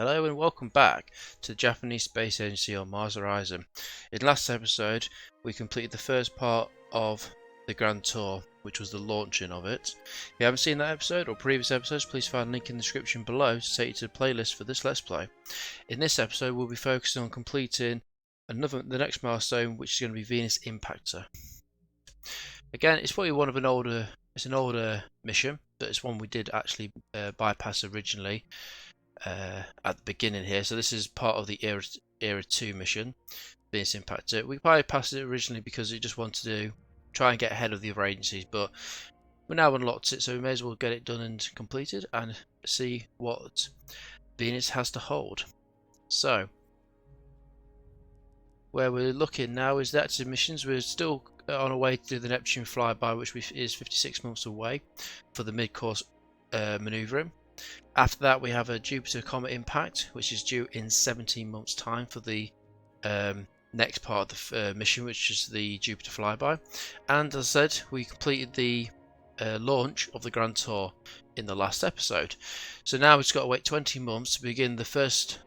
Hello and welcome back to the Japanese Space Agency on Mars Horizon. In last episode we completed the first part of the Grand Tour, which was the launching of it. If you haven't seen that episode or previous episodes, please find a link in the description below to take you to the playlist for this Let's Play. In this episode we'll be focusing on completing the next milestone, which is going to be Venus Impactor. Again, it's probably an older mission, but it's one we did actually bypass originally. At the beginning here, so this is part of the era 2 mission, Venus Impactor. We bypassed it originally because we just wanted to try and get ahead of the other agencies, but we now unlocked it, so we may as well get it done and completed and see what Venus has to hold. So where we're looking now is the active missions. We're still on our way to do the Neptune flyby, which is 56 months away for the mid-course manoeuvring. After that we have a Jupiter Comet Impact, which is due in 17 months time for the next part of the mission, which is the Jupiter flyby. And as I said, we completed the launch of the Grand Tour in the last episode. So now we've just got to wait 20 months to begin the first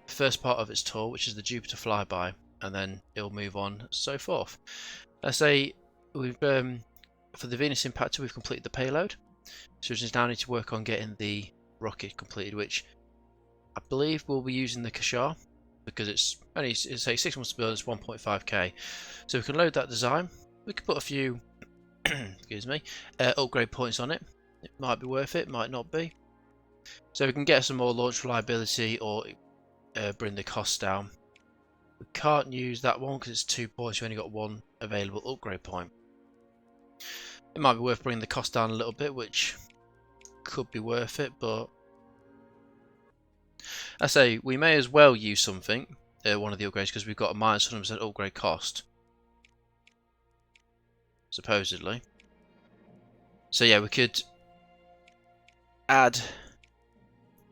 part of its tour, which is the Jupiter flyby, and then it'll move on, so forth. Let's say we've for the Venus Impactor we've completed the payload, so we just now need to work on getting the rocket completed, which I believe we'll be using the Kashar because it's only 6 months to build. It's 1.5k, so we can load that design. We can put a few excuse me, upgrade points on it. It might be worth it, might not be, so we can get some more launch reliability or bring the cost down. We can't use that one because it's 2 points. We only got one available upgrade point. It might be worth bringing the cost down a little bit, which could be worth it, but I say we may as well use something, one of the upgrades, because we've got a minus 100% upgrade cost, supposedly. So yeah, we could add.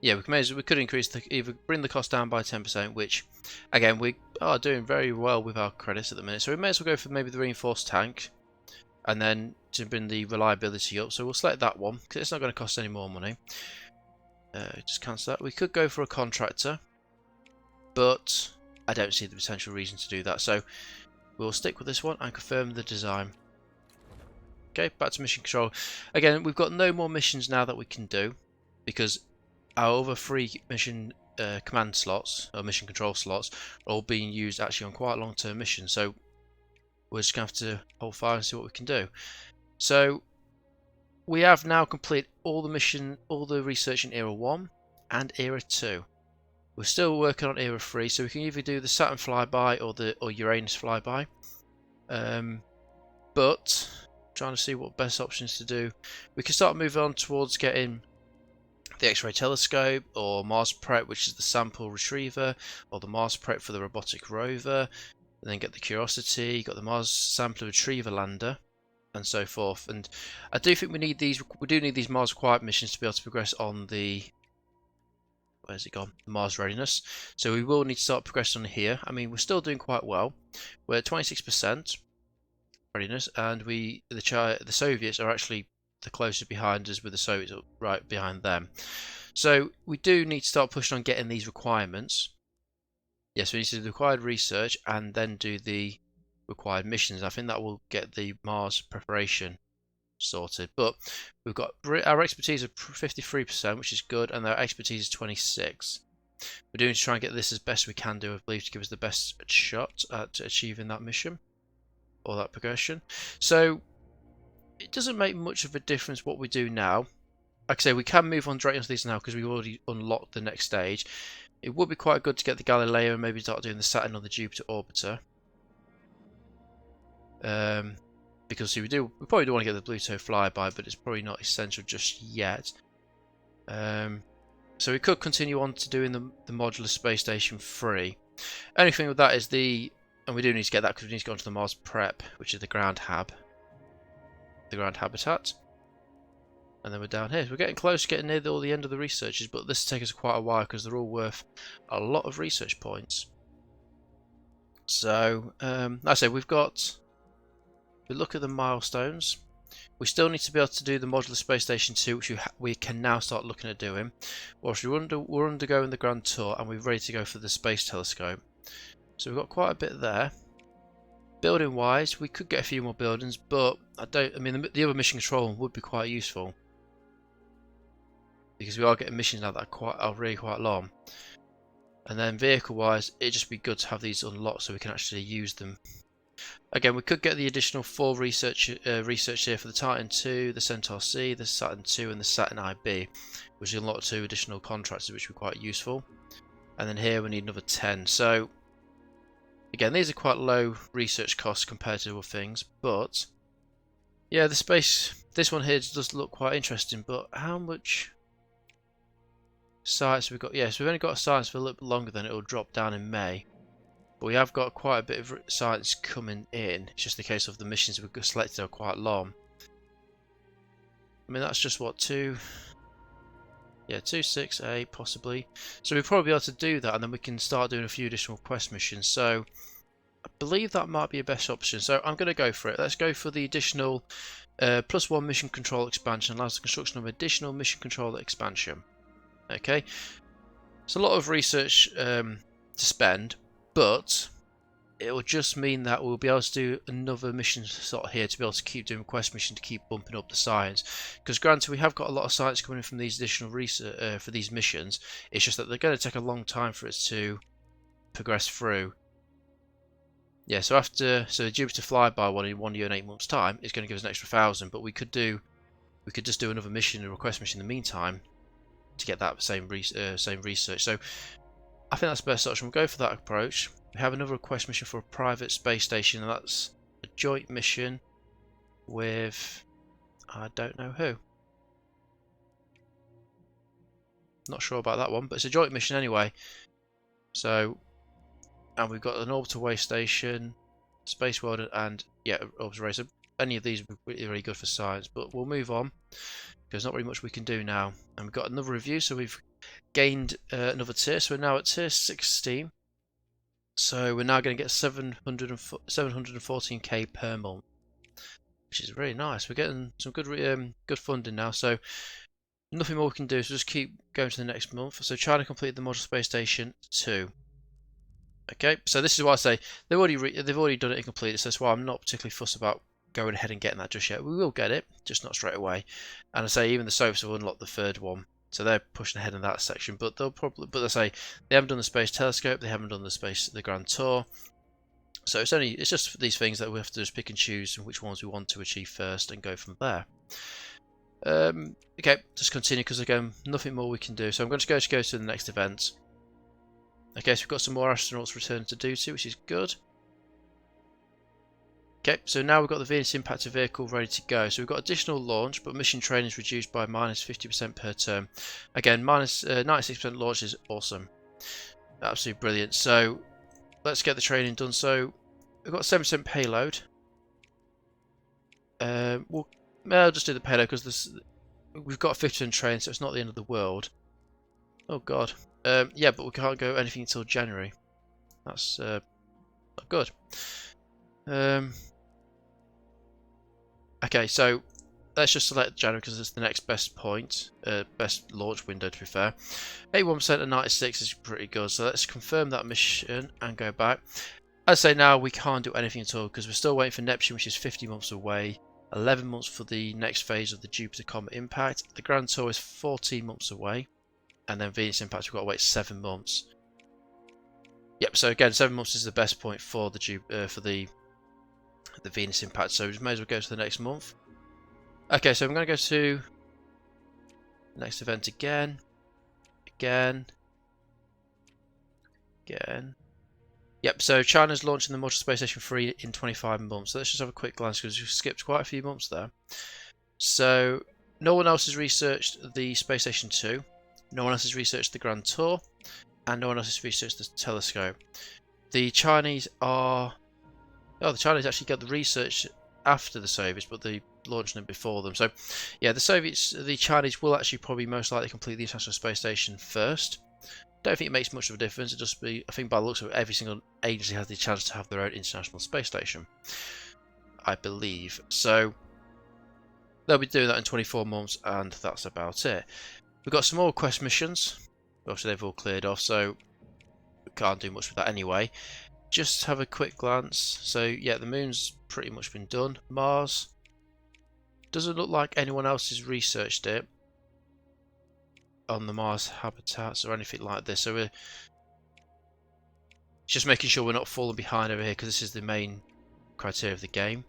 Yeah, we could increase either bring the cost down by 10%, which again we are doing very well with our credits at the minute. So we may as well go for maybe the reinforced tank, and then to bring the reliability up. So we'll select that one because it's not going to cost any more money. Just cancel that. We could go for a contractor, but I don't see the potential reason to do that. So we'll stick with this one and confirm the design. Okay, back to mission control. Again, we've got no more missions now that we can do because our other 3 mission command slots or mission control slots are all being used actually on quite long-term missions. So we're just going to have to hold fire and see what we can do. So we have now completed all the research in Era 1 and Era 2. We're still working on Era 3, so we can either do the Saturn flyby or Uranus flyby. But trying to see what best options to do. We can start moving on towards getting the X-ray telescope, or Mars Prep, which is the sample retriever, or the Mars Prep for the robotic rover. And then get the Curiosity, got the Mars Sampler Retriever Lander, and so forth. And I do think we need these. We do need these Mars required missions to be able to progress on the. Where's it gone? The Mars Readiness. So we will need to start progressing on here. I mean, we're still doing quite well. We're at 26% readiness, and the Soviets are actually the closest behind us, with the Soviets right behind them. So we do need to start pushing on getting these requirements. Yes, we need to do the required research and then do the required missions. I think that will get the Mars preparation sorted. But we've got our expertise of 53%, which is good, and our expertise is 26. We're doing to try and get this as best we can do, I believe, to give us the best shot at achieving that mission or that progression. So it doesn't make much of a difference what we do now. Like I say, we can move on directly into these now because we've already unlocked the next stage. It would be quite good to get the Galileo and maybe start doing the Saturn or the Jupiter orbiter. Because we probably do want to get the Pluto flyby, but it's probably not essential just yet. So we could continue on to doing the modular space station 3. Only thing with that is and we do need to get that because we need to go onto the Mars Prep, which is the ground habitat. And then we're down here. So we're getting close to getting near all the end of the researches, but this will take us quite a while because they're all worth a lot of research points. So, like I say, we look at the milestones. We still need to be able to do the modular space station 2, which we can now start looking at doing. Whilst we're undergoing the Grand Tour and we're ready to go for the space telescope. So we've got quite a bit there. Building wise, we could get a few more buildings, but I mean, the other mission control one would be quite useful, because we are getting missions now that are really quite long. And then vehicle wise, it'd just be good to have these unlocked so we can actually use them. Again, we could get the additional 4 research here for the Titan 2, the Centaur C, the Saturn 2 and the Saturn IB, which will unlock 2 additional contractors, which would be quite useful. And then here we need another 10. So again, these are quite low research costs compared to other things, but yeah, this one here does look quite interesting. But how much science we've got? Yes, we've only got science for a little bit longer, than it will drop down in May. But we have got quite a bit of science coming in. It's just the case of the missions we've selected are quite long. I mean, that's just what, 2, 6, 8 possibly. So we'll probably be able to do that, and then we can start doing a few additional quest missions. So I believe that might be a best option. So I'm going to go for it. Let's go for the additional +1 mission control expansion. Allows the construction of additional mission control expansion. Okay, it's a lot of research to spend, but it will just mean that we'll be able to do another mission slot here to be able to keep doing quest mission to keep bumping up the science. Because granted, we have got a lot of science coming in from these additional research for these missions. It's just that they're going to take a long time for us to progress through. Yeah, so the Jupiter flyby one in 1 year and 8 months' time is going to give us an extra 1,000. But we could just do another mission, a request mission in the meantime, to get that same research. So I think that's the best option. We'll go for that approach. We have another request mission for a private space station, and that's a joint mission with I don't know who. Not sure about that one, but it's a joint mission anyway. So, and we've got an orbital way station, space world, and yeah, orbital array. So any of these would be really good for science. But we'll move on, because there's not really much we can do now. And we've got another review, so we've gained another tier. So we're now at tier 16. So we're now going to get 714k per month, which is really nice. We're getting some good funding now. So nothing more we can do. So just keep going to the next month. So China completed the model space station 2. Okay, so this is why I say they've already done it and completed. So that's why I'm not particularly fussed about going ahead and getting that just yet. We will get it, just not straight away. And I say even the Soviets have unlocked the 3rd one. So they're pushing ahead in that section, but I say they haven't done the space telescope, they haven't done the Grand Tour. So it's just these things that we have to just pick and choose which ones we want to achieve first and go from there. Okay, just continue, because again, nothing more we can do. So I'm going to go to the next event. Okay, so we've got some more astronauts returning to duty, which is good. Okay, so now we've got the Venus Impactor vehicle ready to go. So we've got additional launch, but mission training is reduced by -50% per term. Again, -96% launch is awesome. Absolutely brilliant. So let's get the training done. So we've got 7% payload. I'll just do the payload because we've got 50% training, so it's not the end of the world. Oh god. Yeah, but we can't go anything until January. That's not good. Okay, so let's just select January because it's the next best point, best launch window to be fair. 81% and 96 is pretty good, so let's confirm that mission and go back. As I say now, we can't do anything at all because we're still waiting for Neptune, which is 50 months away, 11 months for the next phase of the Jupiter Comet Impact. The Grand Tour is 14 months away, and then Venus Impact we've got to wait 7 months. Yep, so again, 7 months is the best point for the Venus Impact, so we may as well go to the next month. Okay, so I'm going to go to the next event again. Yep, so China's launching the Module Space Station 3 in 25 months. So let's just have a quick glance because we've skipped quite a few months there. So no one else has researched the Space Station 2, no one else has researched the Grand Tour, and no one else has researched the telescope. The Chinese actually got the research after the Soviets, but they launched them before them. So, yeah, the Chinese will actually probably most likely complete the International Space Station first. Don't think it makes much of a difference. I think by the looks of it, every single agency has the chance to have their own International Space Station, I believe. So, they'll be doing that in 24 months, and that's about it. We've got some more quest missions. Obviously, they've all cleared off, so we can't do much with that anyway. Just have a quick glance. So, yeah, the moon's pretty much been done. Mars. Doesn't look like anyone else has researched it on the Mars habitats or anything like this. So we're just making sure we're not falling behind over here, because this is the main criteria of the game.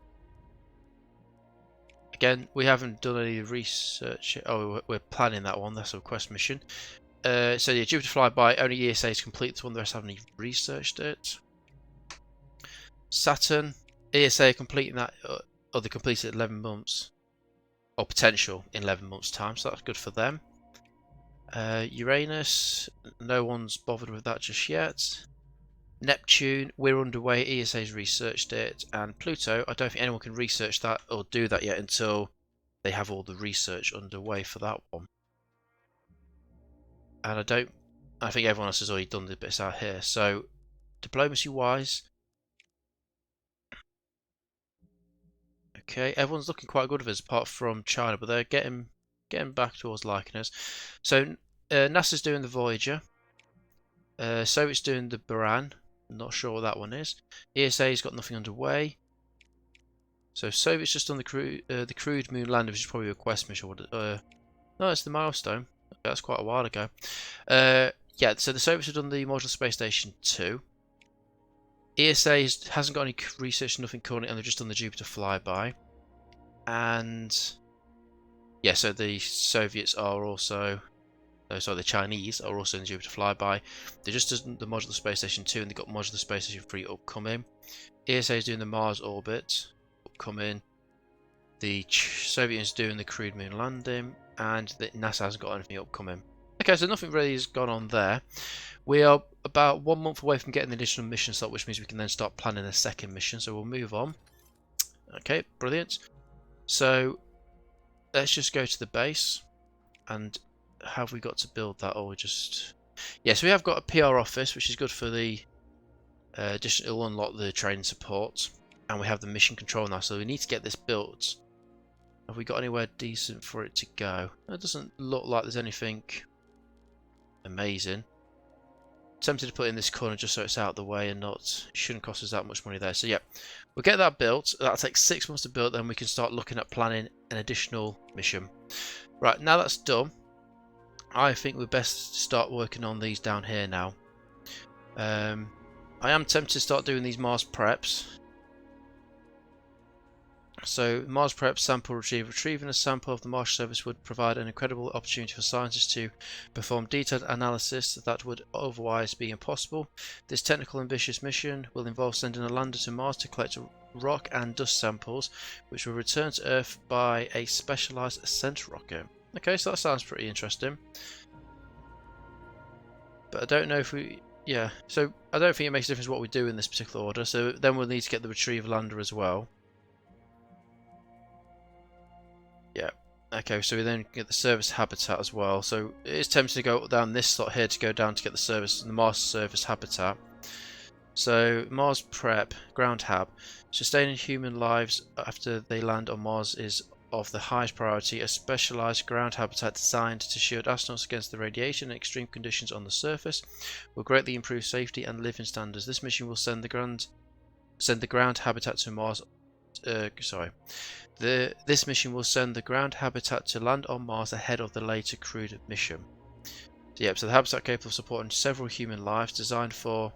Again, we haven't done any research. Oh, we're planning that one. That's a quest mission. So yeah, Jupiter flyby. Only ESA is complete. This one, the rest haven't even researched it. Saturn, ESA completing that, or they completed in 11 months, or potential in 11 months' time. So that's good for them. Uranus, no one's bothered with that just yet. Neptune, we're underway. ESA's researched it, and Pluto, I don't think anyone can research that or do that yet until they have all the research underway for that one. And I think everyone else has already done the bits out here. So, diplomacy-wise, okay, everyone's looking quite good of us apart from China, but they're getting back towards liking us. So, NASA's doing the Voyager. Soviet's doing the Buran. Not sure what that one is. ESA's got nothing underway. So Soviet's just done the crewed moon lander, which is probably a quest mission. No, it's the milestone. Okay, that's quite a while ago. Yeah, so the Soviets have done the modular space station 2. ESA hasn't got any research, nothing currently, and they've just done the Jupiter flyby. And yeah, so the Soviets are also. Sorry, the Chinese are also in the Jupiter flyby. They just done the modular space station 2, and they got modular space station 3 upcoming. ESA is doing the Mars orbit upcoming. The Soviets doing the crewed moon landing, and the NASA hasn't got anything upcoming. Okay, so nothing really has gone on there. We are about 1 month away from getting the additional mission slot, which means we can then start planning a second mission. So we'll move on. Okay, brilliant. So let's just go to the base. And have we got to build that, or just... Yes, we have got a PR office, which is good for the it'll unlock the training support, and we have the mission control now, so we need to get this built. Have we got anywhere decent for it to go? It doesn't look like there's anything amazing. Tempted to put it in this corner just so it's out of the way and not... It shouldn't cost us that much money there. So yeah, we'll get that built. That'll take 6 months to build, then we can start looking at planning an additional mission. Right, now that's done, I think we're best to start working on these down here now. I am tempted to start doing these Mars preps. So, Mars prep sample retrieval. Retrieving a sample of the Mars surface would provide an incredible opportunity for scientists to perform detailed analysis that would otherwise be impossible. This technical ambitious mission will involve sending a lander to Mars to collect rock and dust samples, which will return to Earth by a specialized ascent rocket. Okay, so that sounds pretty interesting. But I don't know if we... Yeah, so I don't think it makes a difference what we do in this particular order. So then we'll need to get the retriever lander as well. Yeah. Okay, so we then get the service habitat as well. So it is tempting to go down this slot here to go down to get the Mars service habitat. So Mars prep, ground hab. Sustaining human lives after they land on Mars is of the highest priority. A specialized ground habitat designed to shield astronauts against the radiation and extreme conditions on the surface will greatly improve safety and living standards. This mission will send the ground habitat to Mars. This mission will send the ground habitat to land on Mars ahead of the later crewed mission. So, yep, so the habitat capable of supporting several human lives, designed for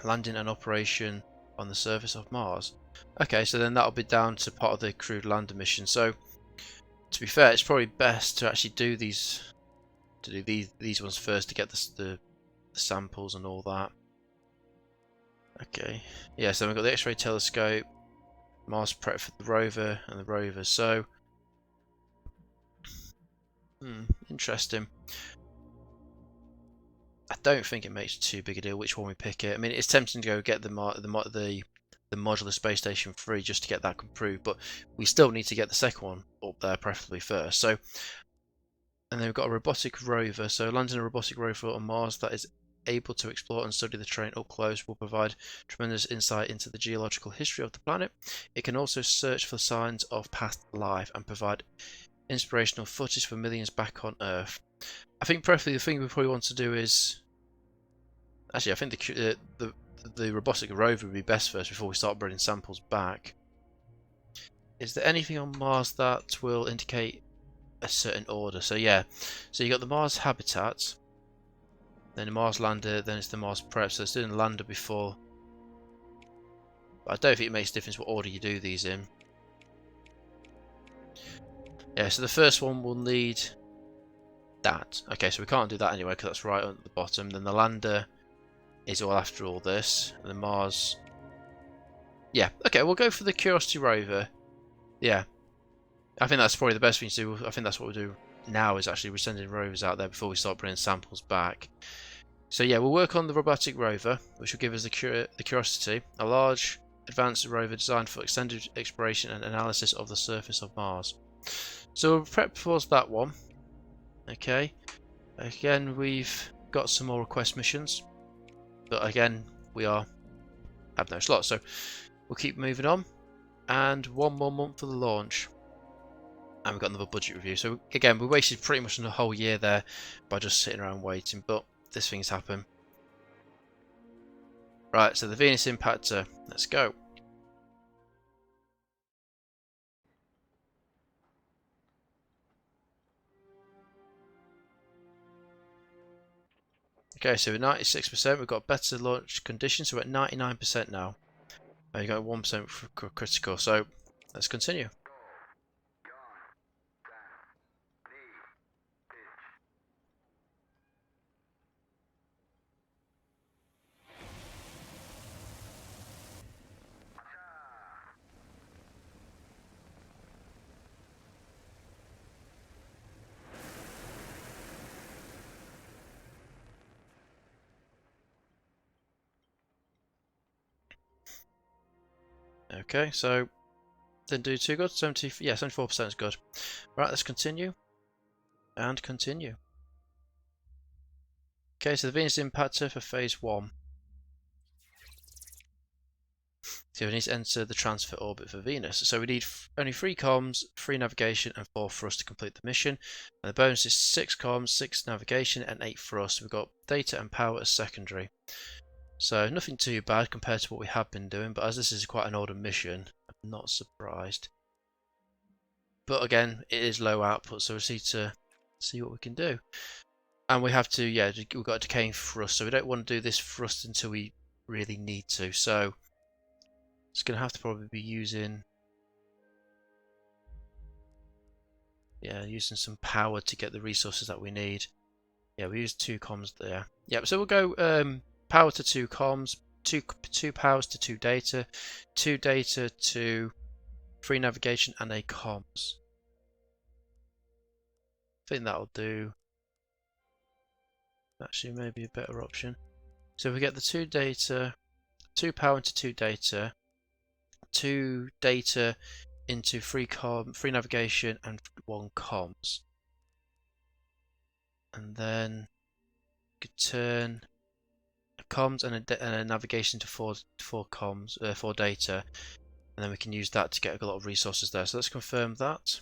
landing and operation on the surface of Mars. Okay, so then that'll be down to part of the crewed lander mission. So, to be fair, it's probably best to actually do these ones first to get the samples and all that. Okay, yeah. So we've got the X-ray telescope, Mars prep for the rover and the rover. So, interesting. I don't think it makes too big a deal which one we pick it. I mean, it's tempting to go get the modular space station 3 just to get that approved, but we still need to get the second one up there, preferably first. So, and then we've got a robotic rover. So landing a robotic rover on Mars, that is able to explore and study the terrain up close will provide tremendous insight into the geological history of the planet. It can also search for signs of past life and provide inspirational footage for millions back on Earth. I think preferably the thing we probably want to do is... Actually, I think the robotic rover would be best first before we start bringing samples back. Is there anything on Mars that will indicate a certain order? So yeah, so you got the Mars habitat, then the Mars lander, then it's the Mars prep. So it's doing the lander before. But I don't think it makes a difference what order you do these in. Yeah, so the first one will need that. Okay, so we can't do that anyway because that's right at the bottom. Then the lander is all after all this. And the Mars... Yeah, okay, we'll go for the Curiosity rover. Yeah. I think that's probably the best thing to do. I think that's what we'll do now, is actually we're sending rovers out there before we start bringing samples back. So yeah, we'll work on the robotic rover, which will give us the Curiosity, a large advanced rover designed for extended exploration and analysis of the surface of Mars. So we'll prep towards that one. Okay. Again, we've got some more request missions, but again, we have no slots, so we'll keep moving on. And 1 more month for the launch. And we've got another budget review. So again, we wasted pretty much a whole year there by just sitting around waiting, but this thing's happened. Right, so the Venus Impactor, let's go. Okay, so we're 96%, we've got better launch conditions, so we're at 99% now. And you got 1% for critical, so let's continue. Okay, so didn't do too good. 74% is good. Right, let's continue. And continue. Okay, so the Venus Impactor for phase 1. So we need to enter the transfer orbit for Venus. So we need only 3 comms, 3 navigation, and 4 thrust to complete the mission. And the bonus is 6 comms, 6 navigation, and 8 thrust. We've got data and power as secondary. So nothing too bad compared to what we have been doing, but as this is quite an older mission, I'm not surprised. But again, it is low output, so we need to see what we can do. And we have to, yeah, we've got a decaying thrust, so we don't want to do this thrust until we really need to. So it's going to have to probably be using, yeah, using some power to get the resources that we need. Yeah, we use 2 comms there. Yeah, so we'll go power to 2 comms, 2 powers to 2 data, 2 data to 3 navigation, and a comms. I think that'll do. Actually, maybe a better option. So we get the 2 data, 2 power into 2 data, 2 data into 3 navigation, and 1 comms. And then we could turn a comms and a navigation to 4 comms, 4 data, and then we can use that to get a lot of resources there. So let's confirm that.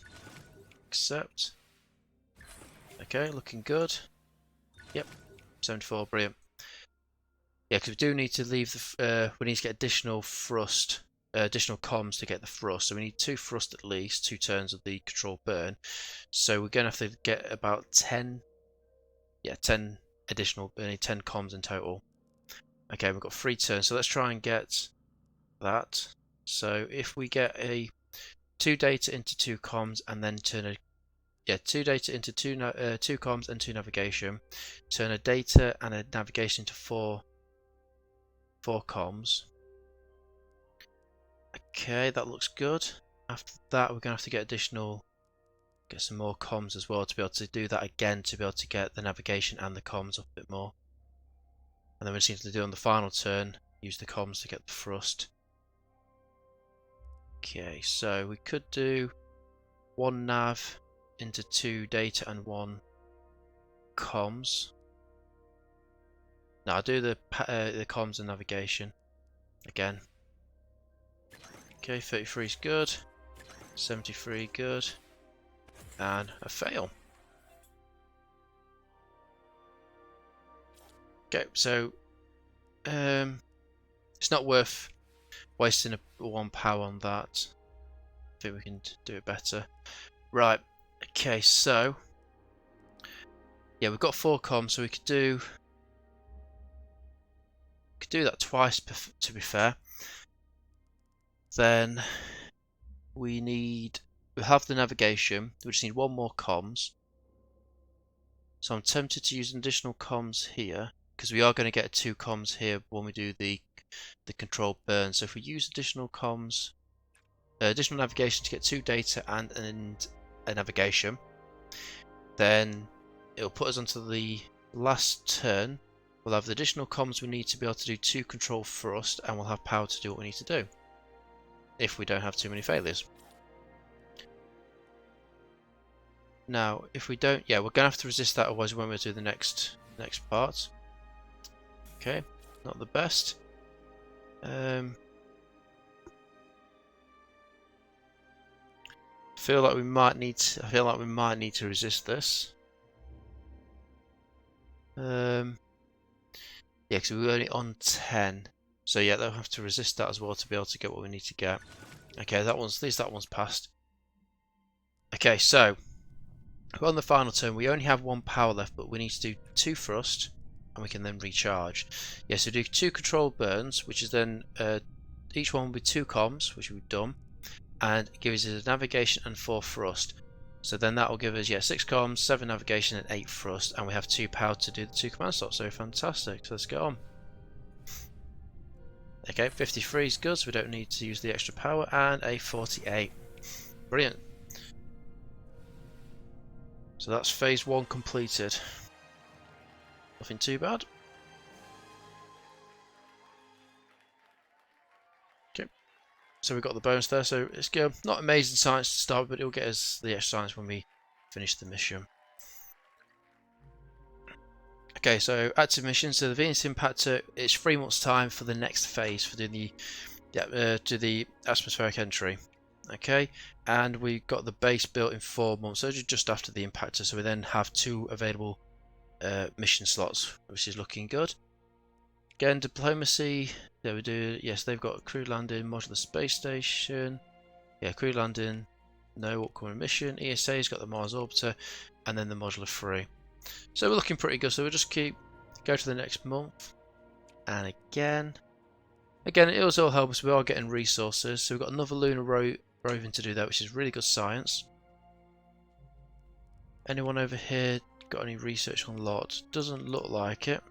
Accept. Okay, looking good. Yep, 74, brilliant. Yeah, because we do need to leave the. We need to get additional thrust, additional comms to get the thrust. So we need 2 thrust at least, 2 turns of the control burn. So we're going to have to get about 10. Yeah, 10 additional. We need 10 comms in total. Okay, we've got 3 turns. So let's try and get that. So if we get a 2 data into 2 comms and then turn a 2 data into 2 comms and 2 navigation, turn a data and a navigation to 4 comms. Okay, that looks good. After that, we're going to have to get some more comms as well to be able to do that again, to be able to get the navigation and the comms up a bit more. And then we just need to do on the final turn, use the comms to get the thrust. Okay, so we could do 1 nav into 2 data and 1 comms. Now I'll do the comms and navigation again. Okay, 33 is good, 73 good, and a fail. Okay, so it's not worth wasting one power on that. I think we can do it better. Right. Okay, so yeah, we've got 4 comms, so we could do that twice. To be fair, then we'll have the navigation. We just need 1 more comms. So I'm tempted to use an additional comms here because we are going to get 2 comms here when we do the controlled burn. So if we use additional comms, additional navigation to get 2 data and a navigation, then it'll put us onto the last turn. We'll have the additional comms we need to be able to do 2 control thrust, and we'll have power to do what we need to do if we don't have too many failures. Now, if we don't, yeah, we're gonna have to resist that, otherwise we won't be able to do the next part. Okay, not the best. I feel like we might need to resist this. Yeah, because we're only on 10, so yeah, they'll have to resist that as well to be able to get what we need to get. Okay, at least that one's passed. Okay, so we're on the final turn. We only have 1 power left, but we need to do 2 thrust, and we can then recharge. Yeah, so do 2 controlled burns, which is then each one will be 2 comms, which we've done, and it gives us a navigation and 4 thrust. So then that will give us 6 comms, 7 navigation, and 8 thrust, and we have 2 power to do the 2 command slots. So fantastic. So let's get on. Okay, 53 is good, so we don't need to use the extra power, and a 48. Brilliant. So that's phase 1 completed. Nothing too bad. Okay, so we've got the bonus there, so it's good. Not amazing science to start, but it'll get us the extra science when we finish the mission. Okay, so active mission. So the Venus Impactor, it's 3 months' time for the next phase for doing the atmospheric entry. Okay, and we got the base built in 4 months, so just after the Impactor. So we then have 2 available mission slots, which is looking good. Again, diplomacy. There we do. Yes, they've got a crew landing, modular space station. Yeah, crew landing. No upcoming mission. ESA's got the Mars orbiter, and then the modular 3. So we're looking pretty good. So we'll just go to the next month, and again, it also helps us. We are getting resources, so we've got another lunar roving to do that, which is really good science. Anyone over here got any research on LOT? Doesn't look like it.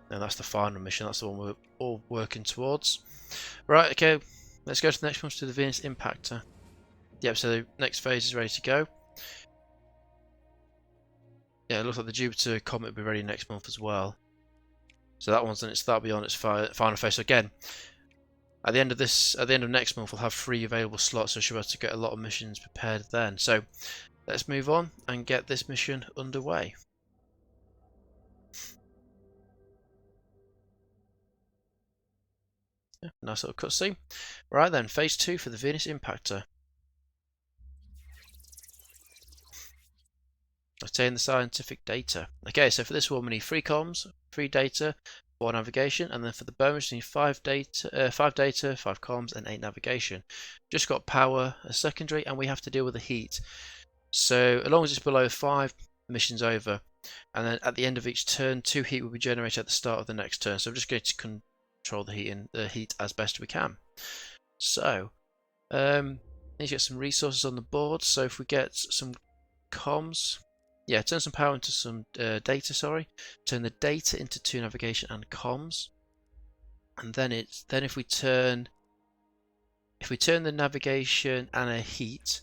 And that's the final mission. That's the one we're all working towards. Right. Okay. Let's go to the next one, to the Venus Impactor. Yep. So the next phase is ready to go. Yeah, it looks like the Jupiter comet will be ready next month as well. So that'll be on its final phase. So again, at the end of next month, we'll have 3 available slots, so she'll be able to get a lot of missions prepared then. So let's move on and get this mission underway. Yeah, nice little cutscene. Right then, phase 2 for the Venus Impactor. Obtain the scientific data. Okay, so for this one we need 3 comms, 3 data, 4 navigation, and then for the bonus we need 5 data, 5 comms, and 8 navigation. Just got power as secondary, and we have to deal with the heat. So as long as it's below 5, the mission's over. And then at the end of each turn, 2 heat will be generated at the start of the next turn. So I'm just going to control the heat as best we can. So need to get some resources on the board. So if we get some comms, yeah, turn some power into some data. Sorry, turn the data into 2 navigation and comms, and then if we turn the navigation and a heat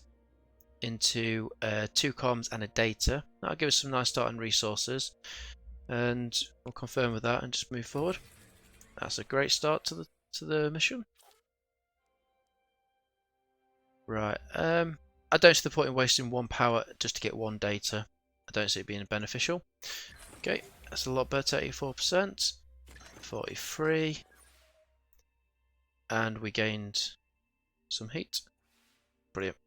into 2 comms and a data, that'll give us some nice starting resources, and we'll confirm with that and just move forward. That's a great start to the mission. Right, I don't see the point in wasting 1 power just to get 1 data. I don't see it being beneficial. Okay, That's a lot better, 84%. 43. And we gained some heat. Brilliant.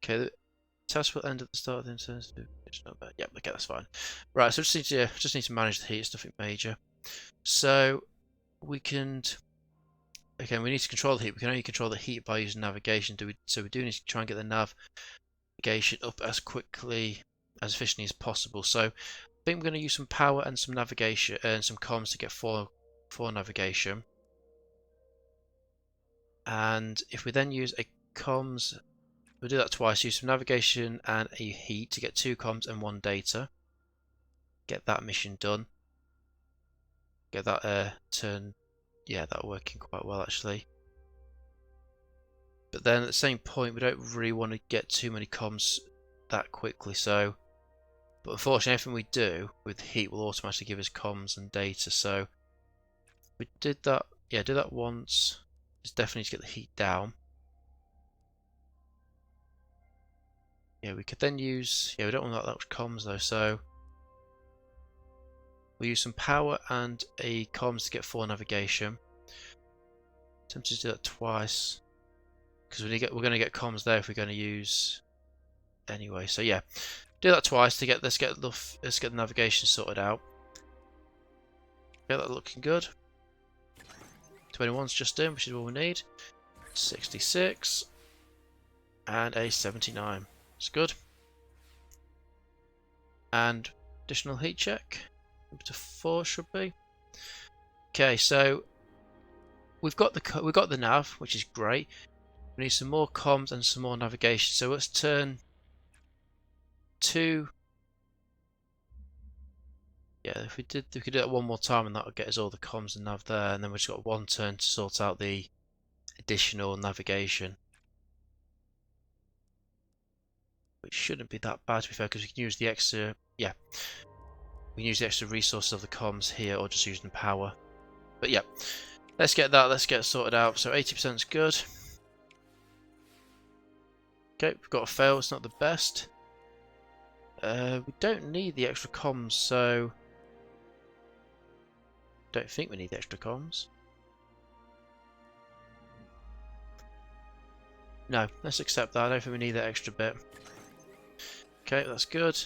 Okay, the test will end at the start of the intensive. Yep, okay, that's fine. Right, so just need to manage the heat, it's nothing major. So we can, again, we need to control the heat. We can only control the heat by using navigation. So we do need to try and get the navigation up as quickly, as efficiently as possible. So I think we're going to use some power and some navigation and some comms to get four navigation. And if we then use a comms, we'll do that twice. Use some navigation and a heat to get 2 comms and 1 data. Get that mission done. Get that turn. Yeah, that working quite well actually. But then at the same point, we don't really want to get too many comms that quickly. So, but unfortunately, everything we do with heat will automatically give us comms and data. So we did that. Yeah, do that once. It's definitely to get the heat down. Yeah, we could then use. Yeah, we don't want that much comms though. So we'll use some power and a comms to get 4 navigation. Tempted to do that twice because we're going to get comms there if we're going to use anyway. So yeah, do that twice to get let's get the navigation sorted out. Get that looking good. 21's just in, which is what we need. 66 and a 79. It's good. And additional heat check up to 4 should be. Okay, so we've got the nav, which is great. We need some more comms and some more navigation. So let's turn 2. Yeah, if we could do that one more time, and that would get us all the comms and nav there, and then we've just got 1 turn to sort out the additional navigation, which shouldn't be that bad to be fair, because we can use the extra. Yeah, we can use the extra resources of the comms here, or just using power. But yeah, let's get it sorted out. So 80% is good. Okay, we've got a fail. It's not the best. We don't need the extra comms, so don't think we need the extra comms. No, let's accept that. I don't think we need that extra bit. Okay, that's good.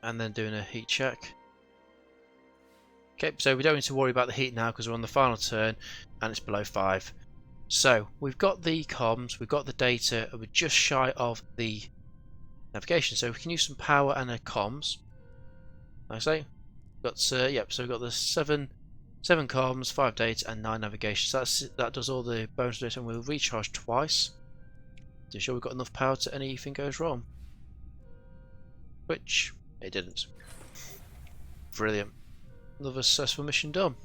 And then doing a heat check. Okay, so we don't need to worry about the heat now because we're on the final turn and it's below 5. So we've got the comms, we've got the data, and we're just shy of the navigation. So we can use some power and a comms. Like I say, yep. So we've got the 7 comms, 5 data, and 9 navigation. So that does all the bonus data, and we'll recharge twice to ensure we've got enough power to anything goes wrong. Which it didn't. Brilliant. Another successful mission done.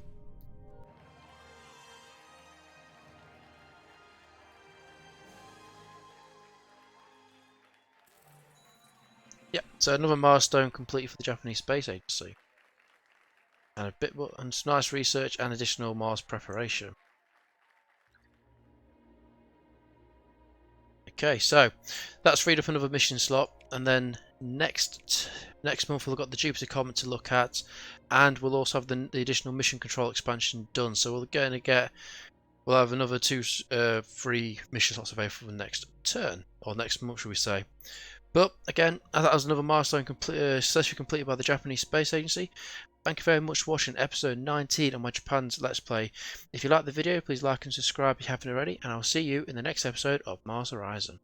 Yep, so another milestone complete for the Japanese Space Agency. And a bit more, and some nice research and additional Mars preparation. Okay, so that's freed up another mission slot, and then next month we've got the Jupiter Comet to look at, and we'll also have the additional mission control expansion done. So we'll have another 2 free mission slots available for the next turn, or next month, should we say. But again, that was another milestone successfully completed by the Japanese Space Agency. Thank you very much for watching episode 19 of my Japan's Let's Play. If you liked the video, please like and subscribe if you haven't already, and I'll see you in the next episode of Mars Horizon.